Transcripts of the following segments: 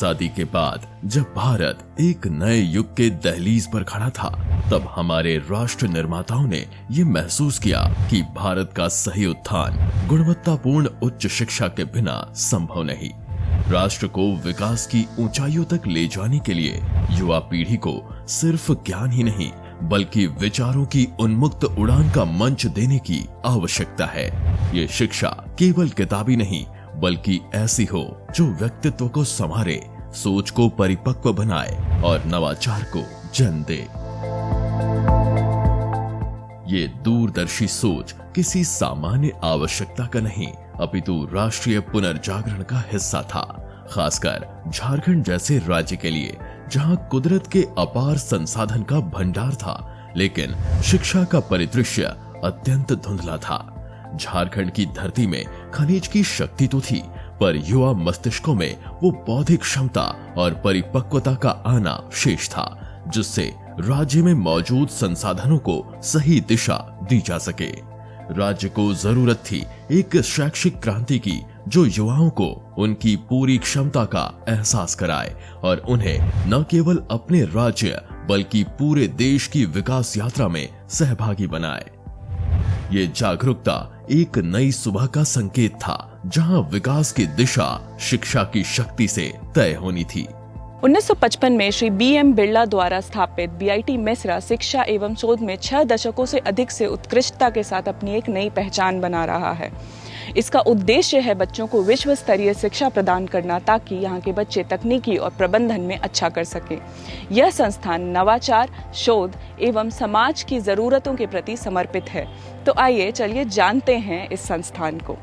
आजादी के बाद जब भारत एक नए युग के दहलीज पर खड़ा था, तब हमारे राष्ट्र निर्माताओं ने ये महसूस किया कि भारत का सही उत्थान गुणवत्तापूर्ण उच्च शिक्षा के बिना संभव नहीं। राष्ट्र को विकास की ऊंचाइयों तक ले जाने के लिए युवा पीढ़ी को सिर्फ ज्ञान ही नहीं बल्कि विचारों की उन्मुक्त उड़ान का मंच देने की आवश्यकता है। ये शिक्षा केवल किताबी नहीं बल्कि ऐसी हो जो व्यक्तित्व को संवारे, सोच को परिपक्व बनाए और नवाचार को जन्म दे। ये दूरदर्शी सोच किसी सामान्य आवश्यकता का नहीं अपितु राष्ट्रीय पुनर्जागरण का हिस्सा था, खासकर झारखंड जैसे राज्य के लिए जहां कुदरत के अपार संसाधन का भंडार था, लेकिन शिक्षा का परिदृश्य अत्यंत धुंधला था। झारखंड की धरती में खनिज की शक्ति तो थी, पर युवा मस्तिष्कों में वो बौद्धिक क्षमता और परिपक्वता का आना शेष था, जिससे राज्य में मौजूद संसाधनों को सही दिशा दी जा सके। राज्य को जरूरत थी एक शैक्षिक क्रांति की जो युवाओं को उनकी पूरी क्षमता का एहसास कराए और उन्हें न केवल अपने राज्य बल्कि पूरे देश की विकास यात्रा में सहभागी बनाए। ये जागरूकता एक नई सुबह का संकेत था, जहां विकास की दिशा शिक्षा की शक्ति से तय होनी थी। 1955 में श्री BM बिरला द्वारा स्थापित BIT मेसरा शिक्षा एवं शोध में 6 दशकों से अधिक से उत्कृष्टता के साथ अपनी एक नई पहचान बना रहा है। इसका उद्देश्य है बच्चों को विश्व स्तरीय शिक्षा प्रदान करना ताकि यहाँ के बच्चे तकनीकी और प्रबंधन में अच्छा कर सकें। यह संस्थान नवाचार, शोध एवं समाज की ज़रूरतों के प्रति समर्पित है। तो आइए चलिए जानते हैं इस संस्थान को।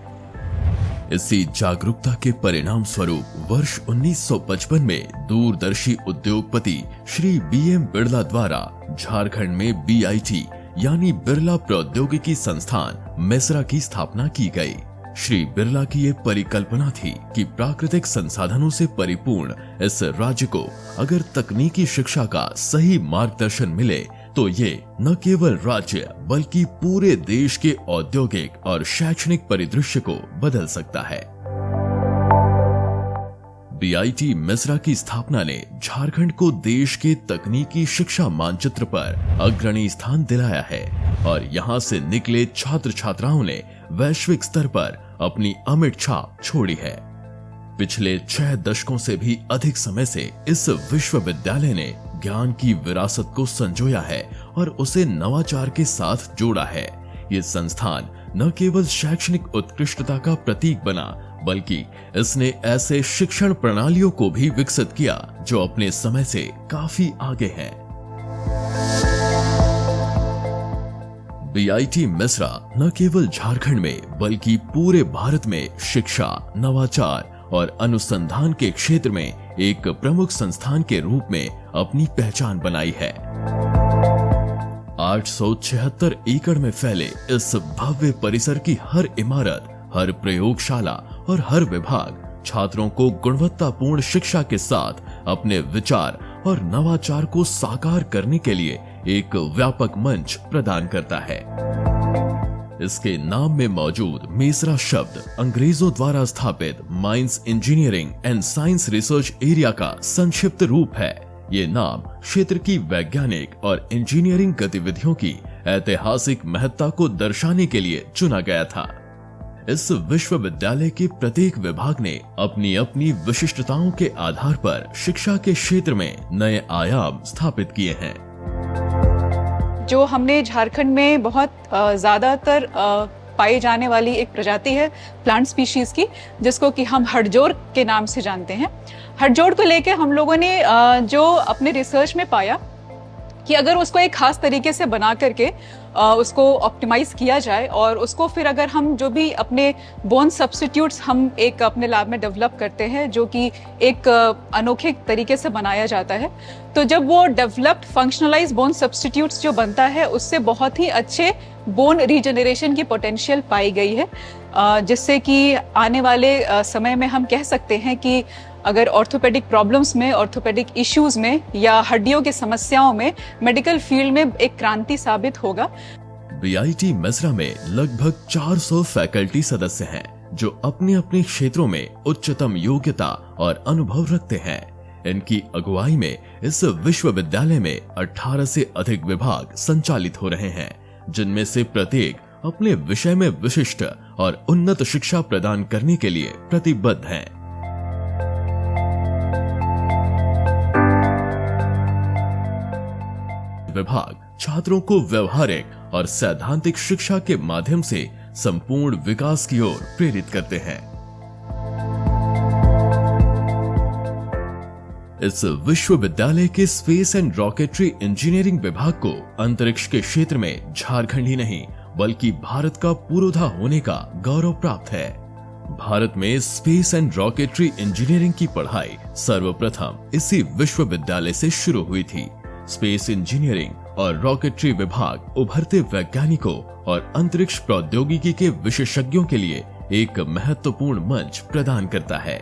इसी जागरूकता के परिणाम स्वरूप वर्ष 1955 में दूरदर्शी उद्योगपति श्री BM बिरला द्वारा झारखंड में BIT यानी बिरला प्रौद्योगिकी संस्थान मेसरा की स्थापना की गई। श्री बिरला की ये परिकल्पना थी कि प्राकृतिक संसाधनों से परिपूर्ण इस राज्य को अगर तकनीकी शिक्षा का सही मार्गदर्शन मिले तो ये न केवल राज्य बल्कि पूरे देश के औद्योगिक और शैक्षणिक परिदृश्य को बदल सकता है। BIT मेसरा की स्थापना ने झारखंड को देश के तकनीकी शिक्षा मानचित्र पर अग्रणी स्थान दिलाया है और यहाँ से निकले छात्र छात्राओं ने वैश्विक स्तर पर अपनी अमिट छाप छोड़ी है। पिछले 6 दशकों से भी अधिक समय से इस विश्वविद्यालय ने ज्ञान की विरासत को संजोया है और उसे नवाचार के साथ जोड़ा है। ये संस्थान न केवल शैक्षणिक उत्कृष्टता का प्रतीक बना बल्कि इसने ऐसे शिक्षण प्रणालियों को भी विकसित किया जो अपने समय से काफी आगे हैं। BIT मेसरा न केवल झारखंड में बल्कि पूरे भारत में शिक्षा, नवाचार और अनुसंधान के क्षेत्र में एक प्रमुख संस्थान के रूप में अपनी पहचान बनाई है। 876 एकड़ में फैले इस भव्य परिसर की हर इमारत, हर प्रयोगशाला और हर विभाग छात्रों को गुणवत्तापूर्ण शिक्षा के साथ अपने विचार और नवाचार को साकार करने के लिए एक व्यापक मंच प्रदान करता है। इसके नाम में मौजूद मेसरा शब्द अंग्रेजों द्वारा स्थापित mines engineering and science research area का संक्षिप्त रूप है। ये नाम क्षेत्र की वैज्ञानिक और इंजीनियरिंग गतिविधियों की ऐतिहासिक महत्ता को दर्शाने के लिए चुना गया था। इस विश्वविद्यालय के प्रत्येक विभाग ने अपनी अपनी विशिष्टताओं के आधार पर शिक्षा के क्षेत्र में नए आयाम स्थापित किए हैं। जो हमने झारखंड में बहुत ज्यादातर पाई जाने वाली एक प्रजाति है प्लांट स्पीशीज की, जिसको कि हम हड़जोड़ के नाम से जानते हैं। हड़जोड़ को लेके हम लोगों ने जो अपने रिसर्च में पाया कि अगर उसको एक खास तरीके से बना करके उसको ऑप्टिमाइज किया जाए और उसको फिर अगर हम जो भी अपने बोन सब्स्टिट्यूट्स हम एक अपने लैब में डेवलप करते हैं जो कि एक अनोखे तरीके से बनाया जाता है, तो जब वो डेवलप्ड फंक्शनलाइज बोन सब्स्टिट्यूट्स जो बनता है उससे बहुत ही अच्छे बोन रीजनरेशन की पोटेंशियल पाई गई है, जिससे कि आने वाले समय में हम कह सकते हैं कि अगर ऑर्थोपेडिक प्रॉब्लम्स में, ऑर्थोपेडिक इश्यूज में या हड्डियों की समस्याओं में मेडिकल फील्ड में एक क्रांति साबित होगा। BIT मेसरा में लगभग 400 फैकल्टी सदस्य हैं जो अपने अपने क्षेत्रों में उच्चतम योग्यता और अनुभव रखते हैं। इनकी अगुवाई में इस विश्वविद्यालय में 18 से अधिक विभाग संचालित हो रहे हैं, जिनमें से प्रत्येक अपने विषय में विशिष्ट और उन्नत शिक्षा प्रदान करने के लिए प्रतिबद्ध हैं। विभाग छात्रों को व्यवहारिक और सैद्धांतिक शिक्षा के माध्यम से संपूर्ण विकास की ओर प्रेरित करते हैं। इस विश्वविद्यालय के स्पेस एंड रॉकेटरी इंजीनियरिंग विभाग को अंतरिक्ष के क्षेत्र में झारखंड ही नहीं बल्कि भारत का पुरोधा होने का गौरव प्राप्त है। भारत में स्पेस एंड रॉकेटरी इंजीनियरिंग की पढ़ाई सर्वप्रथम इसी विश्वविद्यालय से शुरू हुई थी। स्पेस इंजीनियरिंग और रॉकेटरी विभाग उभरते वैज्ञानिकों और अंतरिक्ष प्रौद्योगिकी के विशेषज्ञों के लिए एक महत्वपूर्ण मंच प्रदान करता है।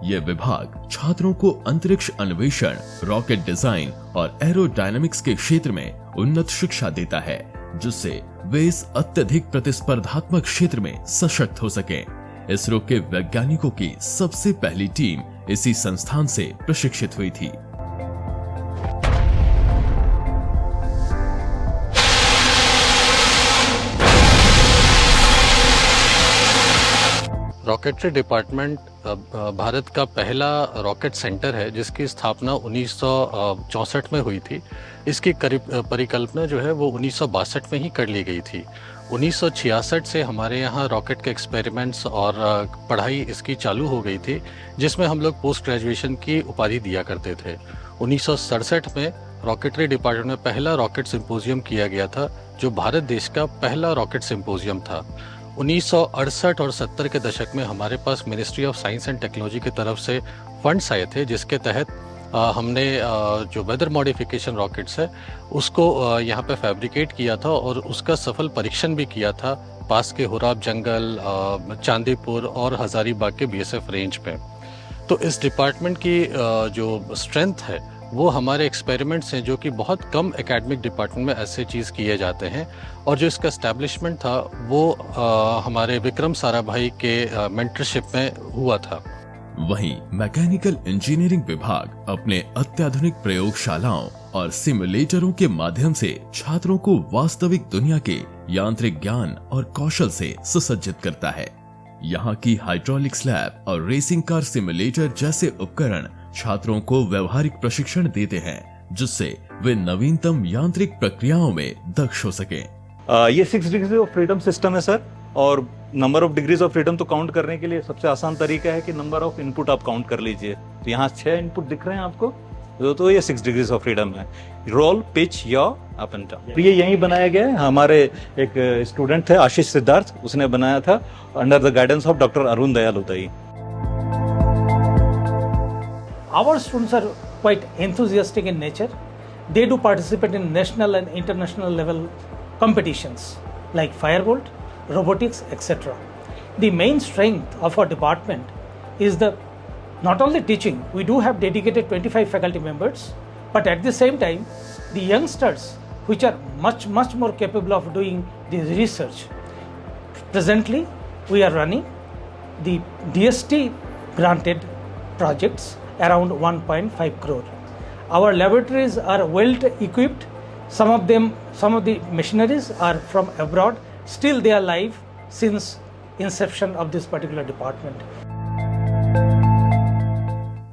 यह विभाग छात्रों को अंतरिक्ष अन्वेषण, रॉकेट डिजाइन और एरोडायनामिक्स के क्षेत्र में उन्नत शिक्षा देता है, जिससे वे इस अत्यधिक प्रतिस्पर्धात्मक क्षेत्र में सशक्त हो सकें। इसरो के वैज्ञानिकों की सबसे पहली टीम इसी संस्थान से प्रशिक्षित हुई थी। रॉकेटरी डिपार्टमेंट भारत का पहला रॉकेट सेंटर है, जिसकी स्थापना 1964 में हुई थी। इसकी परिकल्पना जो है वो 1962 में ही कर ली गई थी। 1966 से हमारे यहाँ रॉकेट के एक्सपेरिमेंट्स और पढ़ाई इसकी चालू हो गई थी, जिसमें हम लोग पोस्ट ग्रेजुएशन की उपाधि दिया करते थे। 1967 में रॉकेटरी डिपार्टमेंट में पहला रॉकेट सिंपोजियम किया गया था, जो भारत देश का पहला रॉकेट सिंपोजियम था। 1968 और 70 के दशक में हमारे पास ministry of science and technology की तरफ से फंड्स आए थे, जिसके तहत हमने जो वेदर मॉडिफिकेशन रॉकेट्स है उसको यहाँ पे फैब्रिकेट किया था और उसका सफल परीक्षण भी किया था पास के हुराब जंगल, चांदीपुर और हजारीबाग के बीएसएफ रेंज पे। तो इस डिपार्टमेंट की जो स्ट्रेंथ है वो हमारे एक्सपेरिमेंट्स हैं, जो कि बहुत कम एकेडमिक डिपार्टमेंट में ऐसे चीज़ किए जाते हैं। और जो इसका एस्टैब्लिशमेंट था वो हमारे विक्रम साराभाई के मेंटरशिप में हुआ था। वहीं मैकेनिकल इंजीनियरिंग विभाग अपने अत्याधुनिक प्रयोगशालाओं और सिमुलेटरों के माध्यम से छात्रों को वास्तविक दुनिया के यांत्रिक ज्ञान और कौशल से सुसज्जित करता है। यहाँ की हाइड्रोलिक्स लैब और रेसिंग कार सिमुलेटर जैसे उपकरण छात्रों को व्यवहारिक प्रशिक्षण देते हैं, जिससे वे नवीनतम यांत्रिक प्रक्रियाओं में दक्ष हो सकें। ये 6 डिग्री ऑफ फ्रीडम सिस्टम है सर, और number of degrees of freedom तो काउंट करने के लिए सबसे आसान तरीका है कि नंबर ऑफ इनपुट आप काउंट कर लीजिए। तो यहाँ 6 इनपुट दिख रहे हैं आपको, तो ये 6 डिग्रीज ऑफ फ्रीडम है। रोल, पिच, या अप एंड डाउन। तो ये यहीं बनाया गया है। हमारे एक स्टूडेंट थे आशीष सिद्धार्थ, उसने बनाया था under the guidance of doctor Arun Dayal Uday. Our students are quite enthusiastic in nature. They do participate in national and international level competitions like firebolt, robotics, etc. The main strength of our department is the not only teaching, we do have dedicated 25 faculty members, but at the same time, the youngsters which are much more capable of doing the research. Presently, we are running the DST granted projects around 1.5 crore. Our laboratories are well equipped. Some of the machineries are from abroad. Still they are live since inception of this particular department.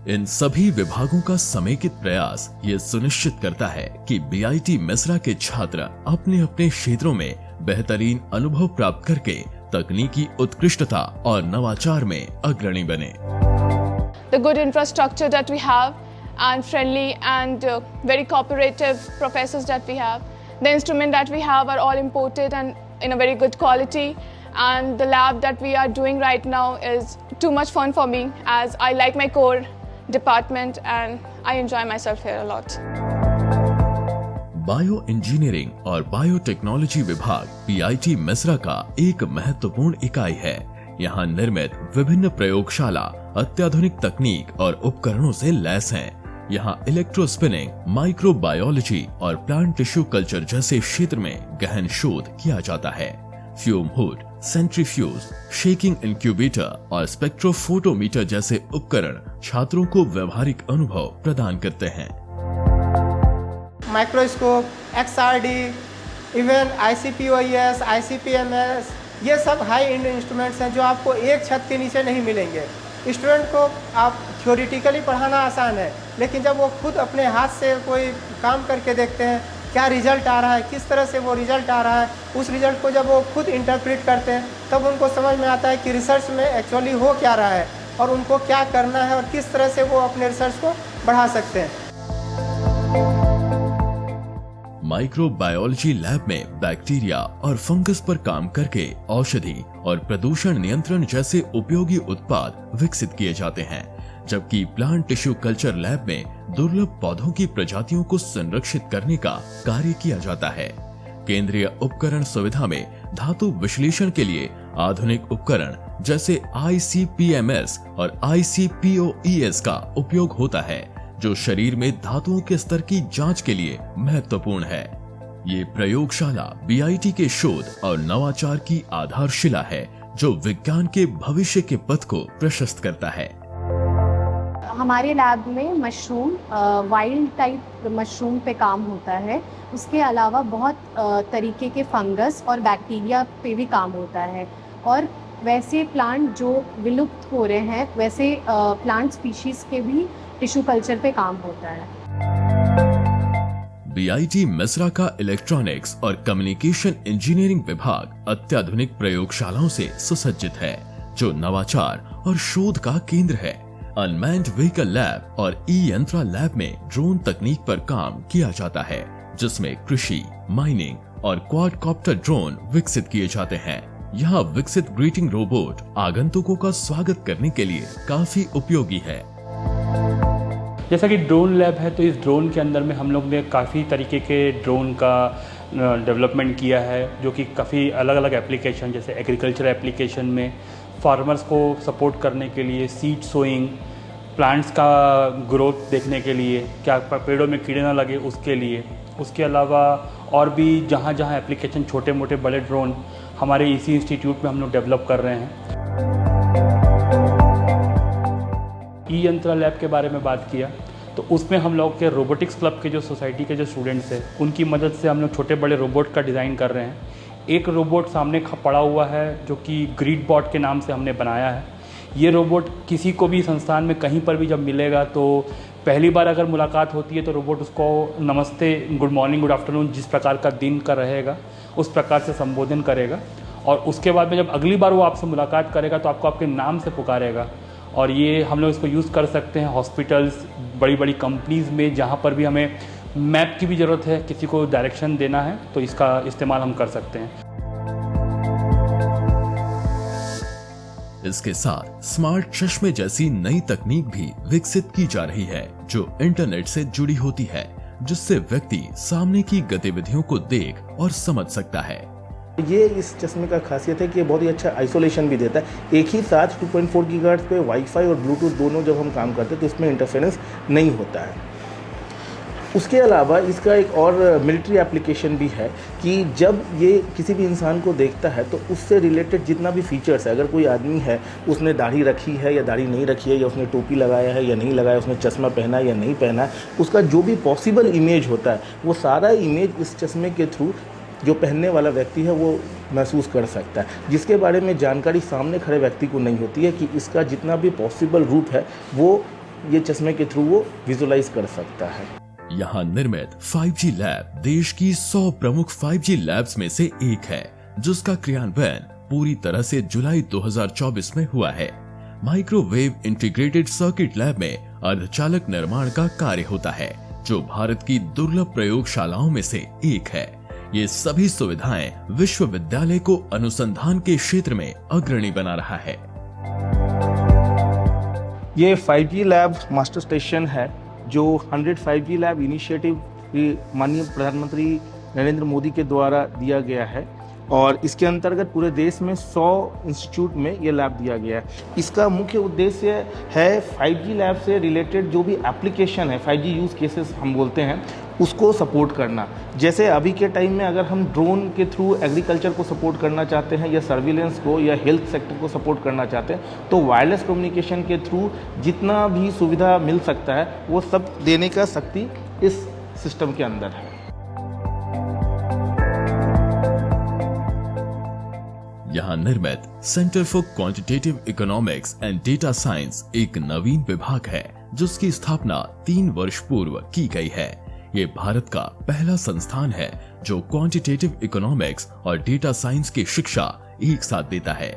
इन सभी विभागों का समेकित प्रयास ये सुनिश्चित करता है कि बीआईटी मेसरा के छात्र अपने अपने क्षेत्रों में बेहतरीन अनुभव प्राप्त करके तकनीकी उत्कृष्टता और नवाचार में अग्रणी बने। The good infrastructure that we have and friendly and very cooperative professors that we have. The instruments that we have are all imported and in a very good quality. And the lab that we are doing right now is too much fun for me as I like my core department and I enjoy myself here a lot. Bio engineering और biotechnology विभाग BIT Mesra का एक महत्वपूर्ण इकाई है। यहाँ निर्मित विभिन्न प्रयोगशाला अत्याधुनिक तकनीक और उपकरणों से लैस हैं। यहाँ इलेक्ट्रोस्पिनिंग, माइक्रोबायोलॉजी और प्लांट टिश्यू कल्चर जैसे क्षेत्र में गहन शोध किया जाता है। Fume hood, centrifuge, shaking incubator और स्पेक्ट्रोफोटोमीटर जैसे उपकरण छात्रों को व्यवहारिक अनुभव प्रदान करते हैं। Microscope, XRD, even ICP-OES, ICP-MS, ये सब हाई एंड इंस्ट्रूमेंट्स हैं जो आपको एक छत के नीचे नहीं मिलेंगे। स्टूडेंट को आप थ्योरेटिकली पढ़ाना आसान है, लेकिन जब वो खुद अपने हाथ से कोई काम करके देखते हैं, क्या रिजल्ट आ रहा है, किस तरह से वो रिजल्ट आ रहा है, उस रिजल्ट को जब वो खुद इंटरप्रेट करते हैं, तब उनको समझ में आता है कि रिसर्च में एक्चुअली हो क्या रहा है और उनको क्या करना है और किस तरह से वो अपने रिसर्च को बढ़ा सकते हैं। माइक्रोबायोलॉजी लैब में बैक्टीरिया और फंगस पर काम करके औषधि और प्रदूषण नियंत्रण जैसे उपयोगी उत्पाद विकसित किए जाते हैं, जबकि प्लांट टिश्यू कल्चर लैब में दुर्लभ पौधों की प्रजातियों को संरक्षित करने का कार्य किया जाता है। केंद्रीय उपकरण सुविधा में धातु विश्लेषण के लिए आधुनिक उपकरण जैसे ICP-MS और ICP-OES का उपयोग होता है, जो शरीर में धातुओं के स्तर की जांच के लिए महत्वपूर्ण है। ये प्रयोगशाला BIT के शोध और नवाचार की आधारशिला है, जो विज्ञान के भविष्य के पथ को प्रशस्त करता है। हमारे लैब में मशरूम, वाइल्ड टाइप मशरूम पे काम होता है। उसके अलावा बहुत तरीके के फंगस और बैक्टीरिया पे भी काम होता है, और वैसे प्लांट जो विलुप्त हो रहे हैं वैसे प्लांट स्पीशीज के भी टिश्यू कल्चर पे काम होता है। BIT मिस्रा का इलेक्ट्रॉनिक्स और कम्युनिकेशन इंजीनियरिंग विभाग अत्याधुनिक प्रयोगशालाओं से सुसज्जित है, जो नवाचार और शोध का केंद्र है। अनमैन्ड व्हीकल लैब और यंत्रा लैब में ड्रोन तकनीक पर काम किया जाता है, जिसमें कृषि, माइनिंग और क्वाडकॉप्टर ड्रोन विकसित किए जाते हैं। यहाँ विकसित ग्रीटिंग रोबोट आगंतुकों का स्वागत करने के लिए काफी उपयोगी है। जैसा कि ड्रोन लैब है, तो इस ड्रोन के अंदर में हम लोग ने काफ़ी तरीके के ड्रोन का डेवलपमेंट किया है, जो कि काफ़ी अलग अलग एप्लीकेशन, जैसे एग्रीकल्चर एप्लीकेशन में फार्मर्स को सपोर्ट करने के लिए, सीड सोइंग, प्लांट्स का ग्रोथ देखने के लिए, क्या पेड़ों में कीड़े ना लगे उसके लिए। उसके अलावा और भी जहाँ जहाँ एप्लीकेशन छोटे मोटे बड़े ड्रोन हमारे इसी इंस्टीट्यूट में हम लोग डेवलप कर रहे हैं। यंत्रा लैब के बारे में बात किया तो उसमें हम लोग के रोबोटिक्स क्लब के जो सोसाइटी के जो स्टूडेंट्स हैं, उनकी मदद से हम लोग छोटे बड़े रोबोट का डिज़ाइन कर रहे हैं। एक रोबोट सामने पड़ा हुआ है जो कि ग्रीड बॉट के नाम से हमने बनाया है। ये रोबोट किसी को भी संस्थान में कहीं पर भी जब मिलेगा तो पहली बार अगर मुलाकात होती है तो रोबोट उसको नमस्ते, गुड मॉर्निंग, गुड आफ्टरनून, जिस प्रकार का दिन का रहेगा उस प्रकार से संबोधन करेगा, और उसके बाद में जब अगली बार वो आपसे मुलाकात करेगा तो आपको आपके नाम से पुकारेगा। और ये हम लोग इसको यूज़ कर सकते हैं हॉस्पिटल्स, बड़ी बड़ी कंपनीज़ में, जहाँ पर भी हमें मैप की भी ज़रूरत है, किसी को डायरेक्शन देना है तो इसका इस्तेमाल हम कर सकते हैं। इसके साथ स्मार्ट चश्मे जैसी नई तकनीक भी विकसित की जा रही है, जो इंटरनेट से जुड़ी होती है, जिससे व्यक्ति सामने की गतिविधियों को देख और समझ सकता है। ये इस चश्मे का खासियत है कि ये बहुत ही अच्छा आइसोलेशन भी देता है। एक ही साथ 2.4 गीगाहर्ट्ज़ पे वाईफाई और ब्लूटूथ दोनों जब हम काम करते हैं तो इसमें इंटरफेरेंस नहीं होता है। उसके अलावा इसका एक और मिलिट्री एप्लीकेशन भी है कि जब ये किसी भी इंसान को देखता है तो उससे रिलेटेड जितना भी फीचर्स है, अगर कोई आदमी है उसने दाढ़ी रखी है या दाढ़ी नहीं रखी है, या उसने टोपी लगाया है या नहीं लगाया, उसने चश्मा पहना है या नहीं पहना है, उसका जो भी पॉसिबल इमेज होता है वो सारा इमेज इस चश्मे के थ्रू जो पहनने वाला व्यक्ति है वो महसूस कर सकता है, जिसके बारे में जानकारी सामने खड़े व्यक्ति को नहीं होती है कि इसका जितना भी पॉसिबल रूप है वो ये चश्मे के थ्रू वो विजुलाइज कर सकता है। यहाँ निर्मित 5G लैब देश की 100 प्रमुख 5G लैब्स में से एक है, जिसका क्रियान्वयन पूरी तरह से जुलाई 2024 में हुआ है। माइक्रोवेव इंटीग्रेटेड सर्किट लैब में अर्धचालक निर्माण का कार्य होता है, जो भारत की दुर्लभ प्रयोगशालाओं में से एक है। ये सभी सुविधाएं विश्वविद्यालय को अनुसंधान के क्षेत्र में अग्रणी बना रहा है। ये 5G लैब मास्टर स्टेशन है जो 100 5G लैब इनिशिएटिव माननीय प्रधानमंत्री नरेंद्र मोदी के द्वारा दिया गया है, और इसके अंतर्गत पूरे देश में 100 इंस्टीट्यूट में ये लैब दिया गया है। इसका मुख्य उद्देश्य है 5G लैब से रिलेटेड जो भी एप्लीकेशन है, 5G यूज़ केसेस हम बोलते हैं, उसको सपोर्ट करना। जैसे अभी के टाइम में अगर हम ड्रोन के थ्रू एग्रीकल्चर को सपोर्ट करना चाहते हैं या सर्विलेंस को या हेल्थ सेक्टर को सपोर्ट करना चाहते हैं, तो वायरलेस कम्युनिकेशन के थ्रू जितना भी सुविधा मिल सकता है वो सब देने का शक्ति इस सिस्टम के अंदर है। यहाँ निर्मित centre for quantitative economics and data science एक नवीन विभाग है जिसकी स्थापना 3 वर्ष पूर्व की गई है। ये भारत का पहला संस्थान है जो क्वांटिटेटिव इकोनॉमिक्स और डेटा साइंस की शिक्षा एक साथ देता है।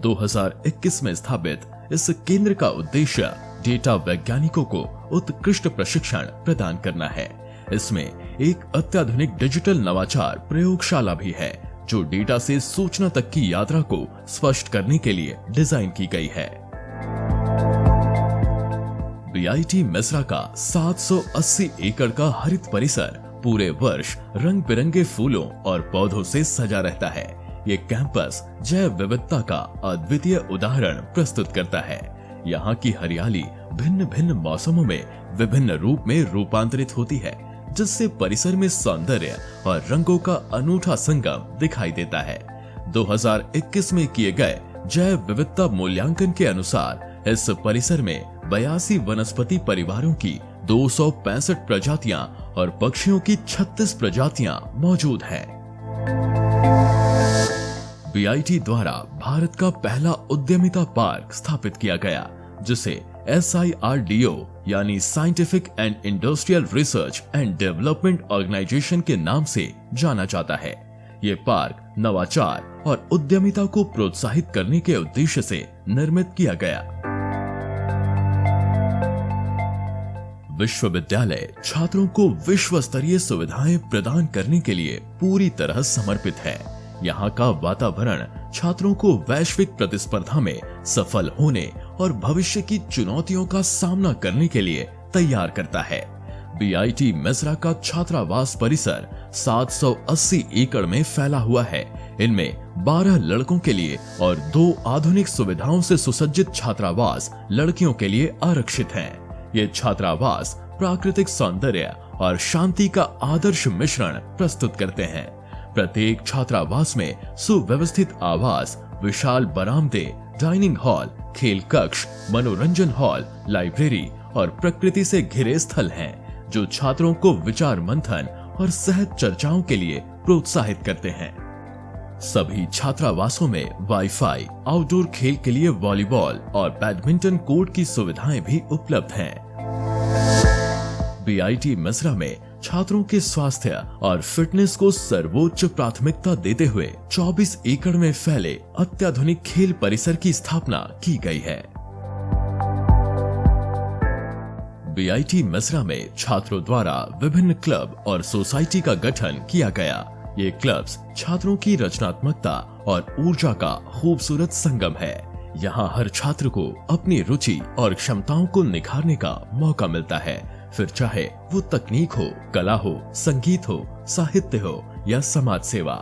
2021 में स्थापित इस केंद्र का उद्देश्य डेटा वैज्ञानिकों को उत्कृष्ट प्रशिक्षण प्रदान करना है। इसमें एक अत्याधुनिक डिजिटल नवाचार प्रयोगशाला भी है जो डेटा से सूचना तक की यात्रा को स्पष्ट करने के लिए डिजाइन की गई है। बीआईटी मेसरा का 780 एकड़ का हरित परिसर पूरे वर्ष रंग बिरंगे फूलों और पौधों से सजा रहता है। ये कैंपस जैव विविधता का अद्वितीय उदाहरण प्रस्तुत करता है। यहाँ की हरियाली भिन्न भिन्न मौसमों में विभिन्न रूप में रूपांतरित होती है, जिससे परिसर में सौंदर्य और रंगों का अनूठा संगम दिखाई देता है। 2021 में किए गए जैव विविधता मूल्यांकन के अनुसार इस परिसर में 82 वनस्पति परिवारों की 265 प्रजातियां और पक्षियों की 36 प्रजातियां मौजूद हैं। बीआईटी द्वारा भारत का पहला उद्यमिता पार्क स्थापित किया गया, जिसे SIRDO यानी scientific and industrial research and development organisation के नाम से जाना जाता है। ये पार्क नवाचार और उद्यमिता को प्रोत्साहित करने के उद्देश्य से निर्मित किया गया। विश्वविद्यालय छात्रों को विश्व स्तरीय सुविधाएं प्रदान करने के लिए पूरी तरह समर्पित है। यहाँ का वातावरण छात्रों को वैश्विक प्रतिस्पर्धा में सफल होने और भविष्य की चुनौतियों का सामना करने के लिए तैयार करता है। बीआईटी मेसरा का छात्रावास परिसर 780 एकड़ में फैला हुआ है। इनमें 12 लड़कों के लिए और 2 आधुनिक सुविधाओं से सुसज्जित छात्रावास लड़कियों के लिए आरक्षित हैं। ये छात्रावास प्राकृतिक सौंदर्य और शांति का आदर्श मिश्रण प्रस्तुत करते हैं। प्रत्येक छात्रावास में सुव्यवस्थित आवास, विशाल बरामदे, डाइनिंग हॉल, खेल कक्ष, मनोरंजन हॉल, लाइब्रेरी और प्रकृति से घिरे स्थल हैं, जो छात्रों को विचार मंथन और सहज चर्चाओं के लिए प्रोत्साहित करते हैं। सभी छात्रावासों में वाईफाई, आउटडोर खेल के लिए वॉलीबॉल और बैडमिंटन कोर्ट की सुविधाएं भी उपलब्ध हैं। बीआईटी मेसरा में छात्रों के स्वास्थ्य और फिटनेस को सर्वोच्च प्राथमिकता देते हुए 24 एकड़ में फैले अत्याधुनिक खेल परिसर की स्थापना की गई है। बीआईटी मेसरा में छात्रों द्वारा विभिन्न क्लब और सोसाइटी का गठन किया गया। ये क्लब्स छात्रों की रचनात्मकता और ऊर्जा का खूबसूरत संगम है। यहाँ हर छात्र को अपनी रुचि और क्षमताओं को निखारने का मौका मिलता है, फिर चाहे वो तकनीक हो, कला हो, संगीत हो, साहित्य हो या समाज सेवा।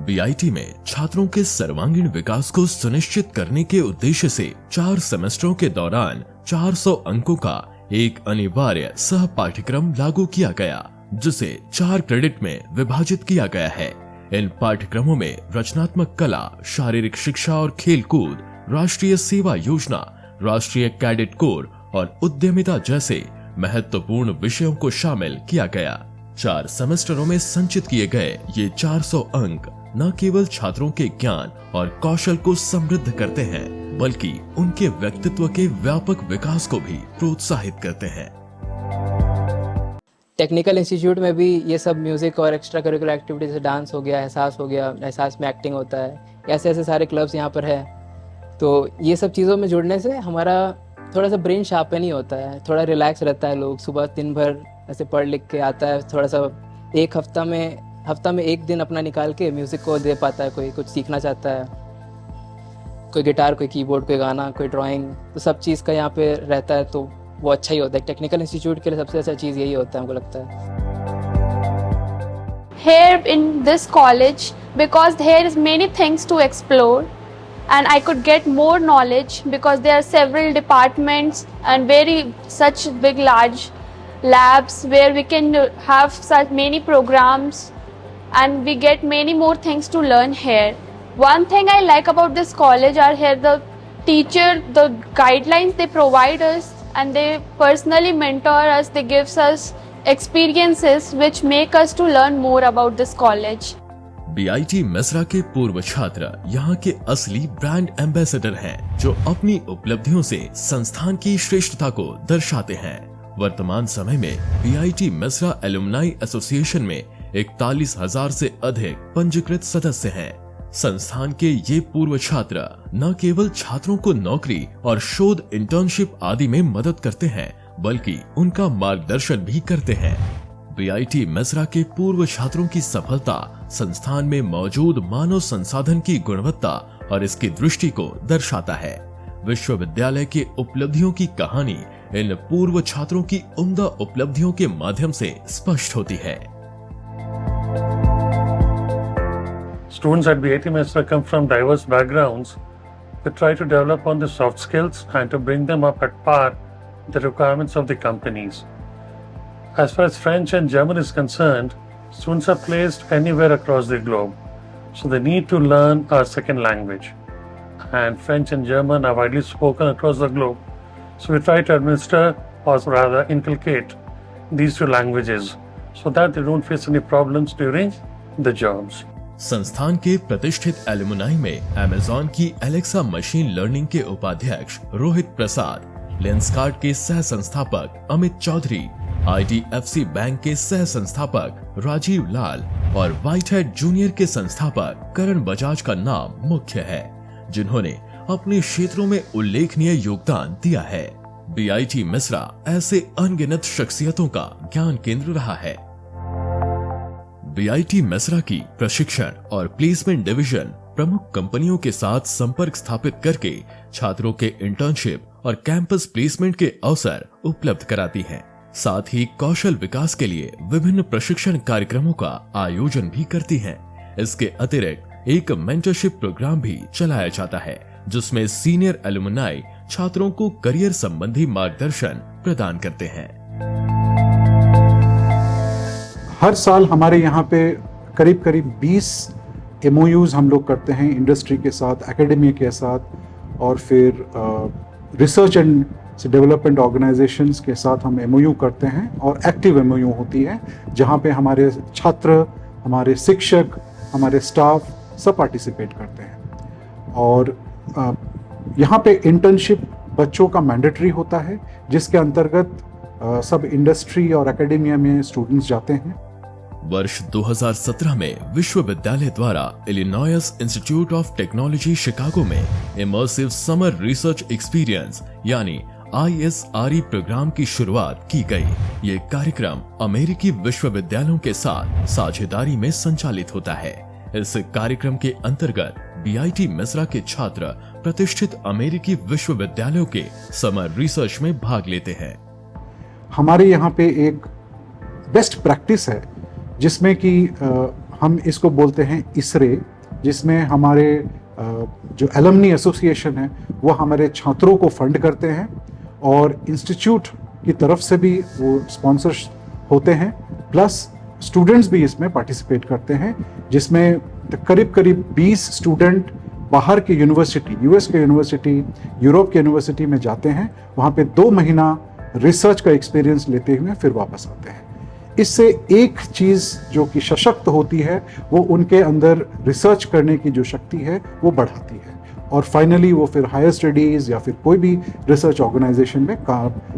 बीआईटी में छात्रों के सर्वांगीण विकास को सुनिश्चित करने के उद्देश्य से 4 सेमेस्टरों के दौरान 400 अंकों का एक अनिवार्य सह पाठ्यक्रम लागू किया गया, जिसे 4 क्रेडिट में विभाजित किया गया है। इन पाठ्यक्रमों में रचनात्मक कला, शारीरिक शिक्षा और खेल कूद, राष्ट्रीय सेवा योजना, राष्ट्रीय कैडेट कोर और उद्यमिता जैसे महत्वपूर्ण विषयों को शामिल किया गया। 4 सेमेस्टरों में संचित किए गए ये 400 अंक न केवल छात्रों के ज्ञान और कौशल को समृद्ध करते हैं, बल्कि उनके व्यक्तित्व के व्यापक विकास को भी प्रोत्साहित करते हैं। टेक्निकल इंस्टीट्यूट में भी ये सब म्यूज़िक और एक्स्ट्रा करिकुलर एक्टिविटीज़ से डांस हो गया, एहसास में एक्टिंग होता है, ऐसे ऐसे सारे क्लब्स यहाँ पर है। तो ये सब चीज़ों में जुड़ने से हमारा थोड़ा सा ब्रेन शार्पन ही होता है, थोड़ा रिलैक्स रहता है। लोग सुबह दिन भर ऐसे पढ़ लिख के आता है, थोड़ा सा एक हफ्ता में एक दिन अपना निकाल के म्यूज़िक को दे पाता है। कोई कुछ सीखना चाहता है, कोई गिटार, कोई कीबोर्ड, कोई गाना, कोई ड्राइंग, तो सब चीज़ का यहाँ पे रहता है, तो वो अच्छा ही होता है। टेक्निकल इंस्टीट्यूट के लिए सबसे अच्छा चीज़ यही होता है, हमको लगता है। Here in this college, because there is many things to explore and I could get more knowledge because there are several departments and such big large labs where we can have such many programs and we get many more things to learn here. One thing I like about this college are here the teacher, the guidelines they provide us and they personally mentor us, they gives us experiences which make us to learn more about this college. BIT Mesra के पूर्व छात्र यहाँ के असली brand ambassador हैं, जो अपनी उपलब्धियों से संस्थान की श्रेष्ठता को दर्शाते हैं। वर्तमान समय में बीआईटी मेसरा एलुमनाई एसोसिएशन में 41,000 से अधिक पंजीकृत सदस्य हैं। संस्थान के ये पूर्व छात्र न केवल छात्रों को नौकरी और शोध इंटर्नशिप आदि में मदद करते हैं, बल्कि उनका मार्गदर्शन भी करते हैं। बीआईटी मेसरा के पूर्व छात्रों की सफलता संस्थान में मौजूद मानव संसाधन की गुणवत्ता और इसकी दृष्टि को दर्शाता है। विश्वविद्यालय के उपलब्धियों की कहानी इन पूर्व छात्रों की उम्दा उपलब्धियों के माध्यम से स्पष्ट होती है। Students at BIT Mesra come from diverse backgrounds. We try to develop on the soft skills and to bring them up at par with the requirements of the companies. As far as French and German is concerned, students are placed anywhere across the globe, so they need to learn a second language. And French and German are widely spoken across the globe, so we try to administer or rather inculcate these two languages so that they don't face any problems during the jobs. संस्थान के प्रतिष्ठित alumni में Amazon की Alexa machine learning के उपाध्यक्ष रोहित प्रसाद, Lenskart के सह संस्थापक अमित चौधरी, IDFC बैंक के सह संस्थापक राजीव लाल और व्हाइटहेड जूनियर के संस्थापक करण बजाज का नाम मुख्य है, जिन्होंने अपने क्षेत्रों में उल्लेखनीय योगदान दिया है। बीआईटी मेसरा ऐसे अनगिनत शख्सियतों का ज्ञान केंद्र रहा है। बीआईटी मेसरा की प्रशिक्षण और प्लेसमेंट डिवीजन प्रमुख कंपनियों के साथ संपर्क स्थापित करके छात्रों के इंटर्नशिप और कैंपस प्लेसमेंट के अवसर उपलब्ध कराती है। साथ ही कौशल विकास के लिए विभिन्न प्रशिक्षण कार्यक्रमों का आयोजन भी करती है। इसके अतिरिक्त एक मेंटरशिप प्रोग्राम भी चलाया जाता है, जिसमें सीनियर एलुमनाई छात्रों को करियर संबंधी मार्गदर्शन प्रदान करते हैं। हर साल हमारे यहाँ पे करीब 20 MOUs हम लोग करते हैं इंडस्ट्री के साथ, एकेडमी के साथ, और फिर रिसर्च एंड डेवलपमेंट ऑर्गेनाइजेशंस के साथ हम MOU करते हैं। और एक्टिव MOU होती है जहाँ पे हमारे छात्र, हमारे शिक्षक, हमारे स्टाफ सब पार्टिसिपेट करते हैं। और यहाँ पे इंटर्नशिप बच्चों का मैंडेटरी होता है, जिसके अंतर्गत सब इंडस्ट्री और एकेडेमिया में स्टूडेंट्स जाते हैं। वर्ष 2017 में विश्वविद्यालय द्वारा Illinois institute of technology Chicago में इमर्सिव समर रिसर्च एक्सपीरियंस यानी ISRE प्रोग्राम की शुरुआत की गई। ये कार्यक्रम अमेरिकी विश्वविद्यालयों के साथ साझेदारी में संचालित होता है। इस कार्यक्रम के अंतर्गत बीआईटी मेसरा के छात्र प्रतिष्ठित अमेरिकी विश्वविद्यालयों के समर रिसर्च में भाग लेते हैं। हमारे यहाँ पे एक बेस्ट प्रैक्टिस है जिसमें कि हम इसको बोलते हैं ISRE, जिसमें हमारे जो एलुमनी एसोसिएशन है वो हमारे छात्रों को फंड करते हैं और इंस्टीट्यूट की तरफ से भी वो स्पॉन्सर्स होते हैं, प्लस स्टूडेंट्स भी इसमें पार्टिसिपेट करते हैं, जिसमें करीब 20 स्टूडेंट बाहर के यूनिवर्सिटी, US के यूनिवर्सिटी, यूरोप के यूनिवर्सिटी में जाते हैं। वहाँ पे 2 महीना रिसर्च का एक्सपीरियंस लेते हुए फिर वापस आते हैं। इससे एक चीज़ जो कि सशक्त होती है वो उनके अंदर रिसर्च करने की जो शक्ति है वो बढ़ाती है, और फाइनली वो फिर हायर स्टडीज़ या फिर कोई भी रिसर्च ऑर्गेनाइजेशन में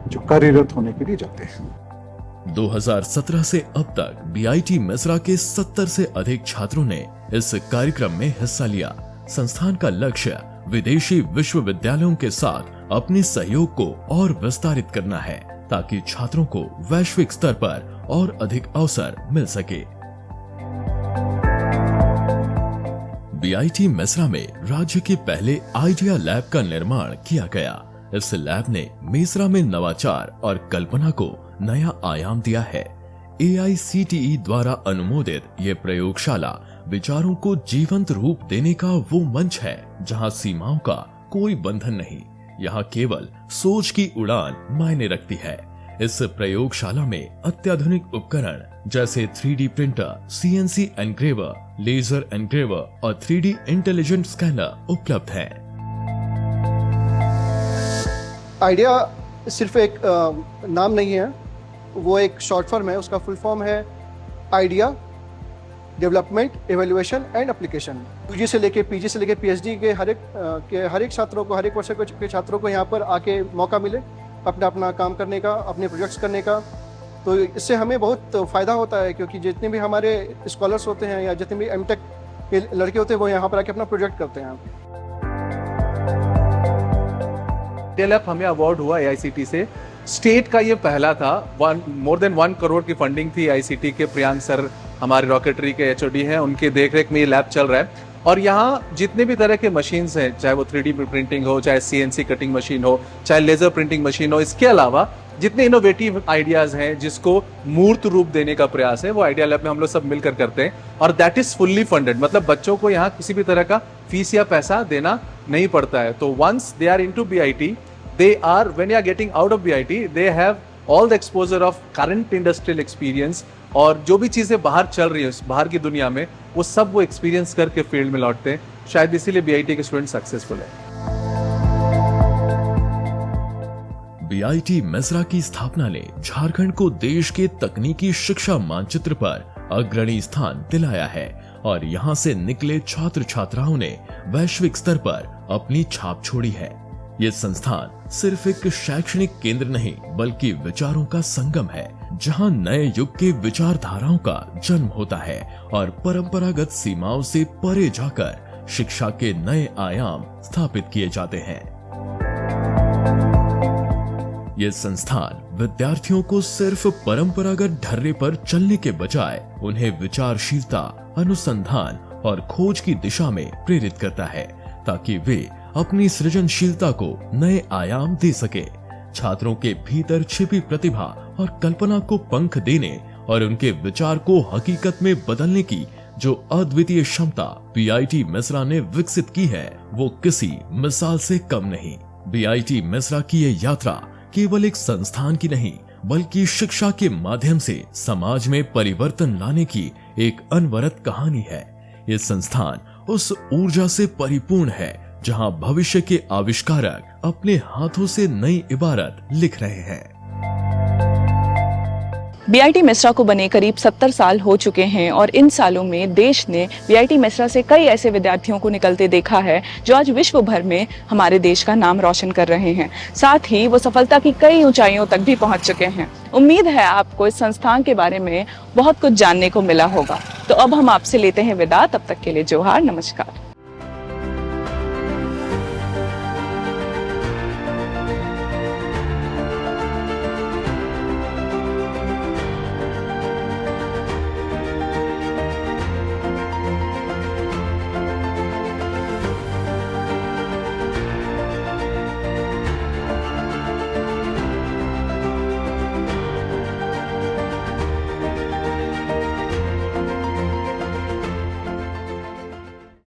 जो कार्यरत होने के लिए जाते हैं। 2017 से अब तक बीआईटी मिश्रा के 70 से अधिक छात्रों ने इस कार्यक्रम में हिस्सा लिया। संस्थान का लक्ष्य विदेशी विश्वविद्यालयों के साथ अपने सहयोग को और विस्तारित करना है ताकि छात्रों को वैश्विक स्तर पर और अधिक अवसर मिल सके। बीआईटी मिश्रा में राज्य के पहले आइडिया लैब का निर्माण किया गया। इस लैब ने मिश्रा में नवाचार और कल्पना को नया आयाम दिया है। AICTE द्वारा अनुमोदित ये प्रयोगशाला विचारों को जीवंत रूप देने का वो मंच है जहां सीमाओं का कोई बंधन नहीं, यहाँ केवल सोच की उड़ान मायने रखती है। इस प्रयोगशाला में अत्याधुनिक उपकरण जैसे 3D प्रिंटर, CNC एनग्रेवर, लेजर एनग्रेवर और 3D इंटेलिजेंट स्कैनर उपलब्ध है। आइडिया सिर्फ एक नाम नहीं है, वो एक शॉर्ट फॉर्म है। उसका फुल फॉर्म है idea development, evaluation and application. UG से लेके पीजी से लेके पीएचडी के हर एक छात्रों को, हर एक वर्ष के छात्रों को यहाँ पर आके मौका मिले अपना काम करने का, अपने प्रोजेक्ट्स करने का। तो इससे हमें बहुत फ़ायदा होता है, क्योंकि जितने भी हमारे स्कॉलर्स होते हैं या जितने भी एमटेक के लड़के होते हैं वो यहाँ पर आके अपना प्रोजेक्ट करते हैं। डेलैप हमें अवार्ड हुआ AICTE से। स्टेट का ये पहला था। मोर देन 1 करोड़ की फंडिंग थी। AICTE के प्रियांक सर हमारे रॉकेटरी के HOD हैं, उनके देखरेख में ये लैब चल रहा है। और यहाँ जितने भी तरह के मशीन्स हैं, चाहे वो 3D प्रिंटिंग हो, चाहे CNC कटिंग मशीन हो, चाहे लेजर प्रिंटिंग मशीन हो, इसके अलावा जितने इनोवेटिव आइडियाज हैं जिसको मूर्त रूप देने का प्रयास है, वो आइडिया लैब में हम लोग सब मिलकर करते हैं। और दैट इज फुल्ली फंडेड, मतलब बच्चों को यहाँ किसी भी तरह का फीस या पैसा देना नहीं पड़ता है। तो once they are into BIT, they are, when you are getting out of BIT, they have all the exposure of current industrial experience, और जो भी चीजें बाहर चल रही है बाहर की दुनिया में, वो सब वो एक्सपीरियंस करके फील्ड में लौटते हैं। शायद इसीलिए BIT के स्टूडेंट सक्सेसफुल है। बीआईटी मिश्रा की स्थापना ने झारखंड को देश के तकनीकी शिक्षा मानचित्र पर अग्रणी स्थान दिलाया है और यहाँ से निकले छात्र छात्राओं ने वैश्विक स्तर पर अपनी छाप छोड़ी है। ये संस्थान सिर्फ एक शैक्षणिक केंद्र नहीं बल्कि विचारों का संगम है, जहां नए युग के विचारधाराओं का जन्म होता है और परंपरागत सीमाओं से परे जाकर शिक्षा के नए आयाम स्थापित किए जाते हैं। ये संस्थान विद्यार्थियों को सिर्फ परंपरागत ढर्रे पर चलने के बजाय उन्हें विचारशीलता, अनुसंधान और खोज की दिशा में प्रेरित करता है ताकि वे अपनी सृजनशीलता को नए आयाम दे सके। छात्रों के भीतर छिपी प्रतिभा और कल्पना को पंख देने और उनके विचार को हकीकत में बदलने की जो अद्वितीय क्षमता बीआईटी मिश्रा ने विकसित की है, वो किसी मिसाल से कम नहीं। बीआईटी मिश्रा की ये यात्रा केवल एक संस्थान की नहीं बल्कि शिक्षा के माध्यम से समाज में परिवर्तन लाने की एक अनवरत कहानी है। ये संस्थान उस ऊर्जा से परिपूर्ण है जहां भविष्य के आविष्कारक अपने हाथों से नई इबारत लिख रहे हैं। बीआईटी मिश्रा को बने करीब 70 साल हो चुके हैं और इन सालों में देश ने बीआईटी मिश्रा से कई ऐसे विद्यार्थियों को निकलते देखा है जो आज विश्व भर में हमारे देश का नाम रोशन कर रहे हैं। साथ ही वो सफलता की कई ऊंचाइयों तक भी पहुंच चुके हैं। उम्मीद है आपको इस संस्थान के बारे में बहुत कुछ जानने को मिला होगा। तो अब हम आपसे लेते हैं विदा। तब तक के लिए जोहार, नमस्कार।